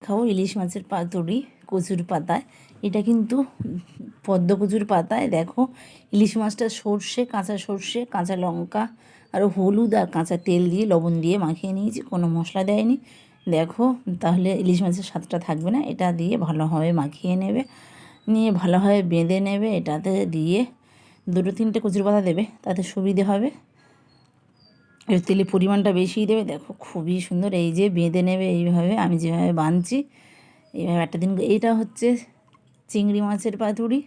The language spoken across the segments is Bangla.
খাবো ইলিশ মাছের পাতুরি কচুর পাতায়। এটা কিন্তু পদ্ম কচুর পাতায়। দেখো ইলিশ মাছটা সর্ষে কাঁচা লঙ্কা আর হলুদ আর কাঁচা তেল দিয়ে লবণ দিয়ে মাখিয়ে নিয়েছি, কোনো মশলা দেয়নি। দেখো তাহলে ইলিশ মাছের স্বাদটা থাকবে না। এটা দিয়ে ভালোভাবে মাখিয়ে নেবে, নিয়ে ভালোভাবে বেঁধে নেবে। এটাতে দিয়ে 2-3টে কচুর পাতা দেবে, তাতে সুবিধে হবে। এর তেলের পরিমাণটা বেশিই দেবে। দেখো খুবই সুন্দর, এই যে বেঁধে নেবে এইভাবে, আমি যেভাবে বাঁধছি এইভাবে একটা দিন। এইটা হচ্ছে চিংড়ি মাছের পাতুরি।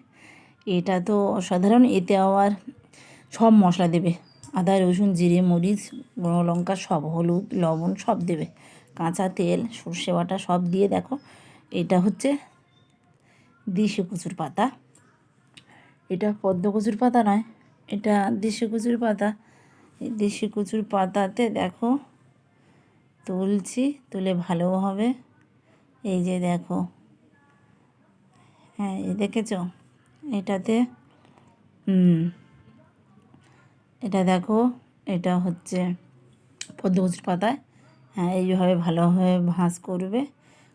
এটা তো অসাধারণ। এতে আবার সব মশলা দেবে, আদা রসুন জিরে মরিচ গুঁড়ো লঙ্কা সব, হলুদ লবণ সব দেবে, কাঁচা তেল সর্ষে বাটা সব দিয়ে। দেখো এটা হচ্ছে দেশি কচুর পাতা, এটা পদ্ম কচুর পাতা নয়, এটা দেশি কচুর পাতা। এই দেশি কচুর পাতাতে দেখো তুলছি, তুলে ভালোভাবে এই যে দেখো, হ্যাঁ এই দেখেছ এটাতে, এটা দেখো এটা হচ্ছে পদ্ম কচুর পাতায়। হ্যাঁ এইভাবে ভালোভাবে ভাঁজ করবে,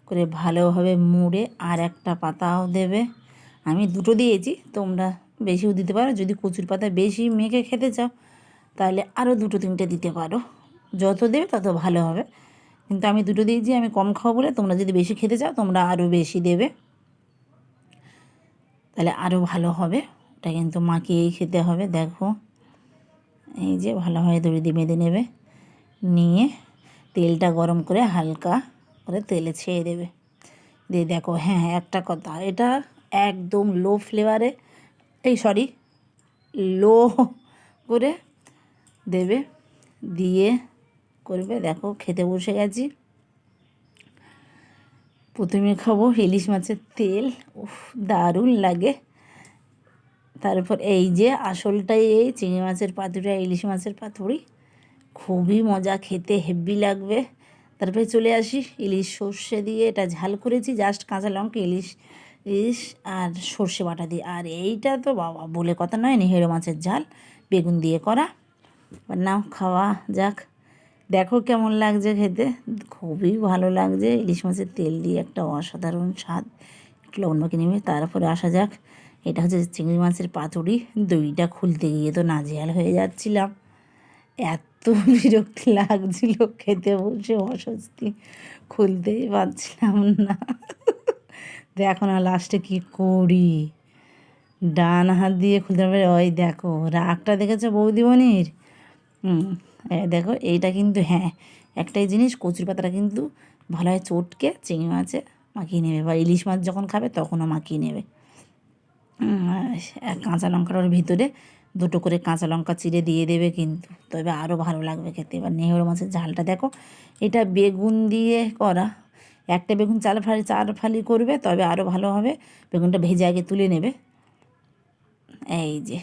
করে ভালোভাবে মুড়ে আর একটা পাতাও দেবে। আমি 2টো দিয়েছি, তোমরা বেশিও দিতে পারো। যদি কচুর পাতা বেশি মেখে খেতে চাও তাহলে আরও 2-3টে দিতে পারো, যত দেবে তত ভালো হবে। কিন্তু আমি 2টো দিয়েছি, আমি কম খাবো বলে। তোমরা যদি বেশি খেতে চাও তোমরা আরও বেশি দেবে, তাহলে আরও ভালো হবে। ওটা কিন্তু মাখিয়েই খেতে হবে। দেখো এই যে ভালোভাবে দড়ি দিয়ে বেঁধে নেবে, নিয়ে তেলটা গরম করে হালকা করে তেলে ছেড়ে দেবে। দিয়ে দেখো, হ্যাঁ একটা কথা, এটা একদম লো ফ্লেভারে, লো করে দেবে, দিয়ে করবে। দেখো খেতে বসে গেছি। প্রথমে খাবো ইলিশ মাছের তেল, উফ দারুণ লাগে। তারপর এই যে আসলটাই এই চিংড়ি মাছের পাতুরি, ইলিশ মাছের পাতুরি খুবই মজা, খেতে হেভি লাগবে। তারপরে চলে আসি ইলিশ সর্ষে দিয়ে, এটা ঝাল করেছি জাস্ট কাঁচা লঙ্কা ইলিশ ইলিশ আর সর্ষে বাটা দিয়ে। আর এইটা তো বাবা বলে কথা নয়, নেহেরো মাছের ঝাল বেগুন দিয়ে করা। নাও খাওয়া যাক, দেখো কেমন লাগছে খেতে। খুবই ভালো লাগছে, ইলিশ মাছের তেল দিয়ে একটা অসাধারণ স্বাদ। একটু লবণ মাখিয়ে নেবে। তারপরে আসা যাক, এটা হচ্ছে চিংড়ি মাছের পাতুরি। দইটা খুলতে গিয়ে তো নাজেহাল হয়ে যাচ্ছিলাম, এত বিরক্তি লাগছিল খেতে বসে, অস্বস্তি, খুলতেই পারছিলাম না। দেখো না লাস্টে কী করি, ডান হাত দিয়ে খুলতে হবে। ওই দেখো রাগটা দেখেছো বৌদিমণির। দেখো এইটা কিন্তু, হ্যাঁ একটাই জিনিস, কচুর পাতাটা কিন্তু ভালোভাবে চটকে চিংড়ি মাছে মাখিয়ে নেবে, বা ইলিশ মাছ যখন খাবে তখনও মাখিয়ে নেবে। কাঁচা লঙ্কার ভিতরে 2টো করে কাঁচা লঙ্কা চিড়ে দিয়ে দেবে কিন্তু, তবে আরও ভালো লাগবে খেতে। এবার নেহেরো মাছের ঝালটা দেখো, এটা বেগুন দিয়ে করা। একটা বেগুন 4 ফালি করবে, তবে আরও ভালো হবে। বেগুনটা ভেজে আগে তুলে নেবে। এই যে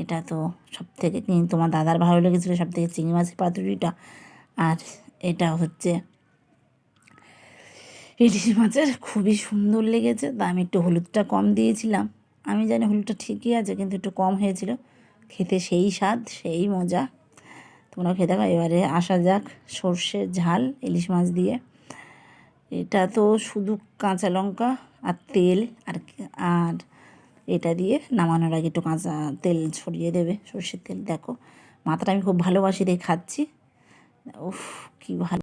এটা তো সবথেকে তোমার দাদার ভালো লেগেছিলো সবথেকে চিংড়ি মাছের পাতুরিটা। আর এটা হচ্ছে ইলিশ মাছের, খুবই সুন্দর লেগেছে। তা আমি একটু হলুদটা কম দিয়েছিলাম, আমি জানি হলুদটা ঠিকই আছে কিন্তু একটু কম হয়েছিল। খেতে সেই স্বাদ সেই মজা, তোমরা খেতে পারো। এবারে আসা যাক সর্ষের ঝাল ইলিশ মাছ দিয়ে। এটা তো শুধু কাঁচা লঙ্কা আর তেল আর আর এটা দিয়ে নামানোর আগে একটু কাঁচা তেল ছড়িয়ে দেবে, সর্ষের তেল। দেখো মাথাটা আমি খুব ভালোবাসি দিয়ে খাচ্ছি, উফ কী ভালো।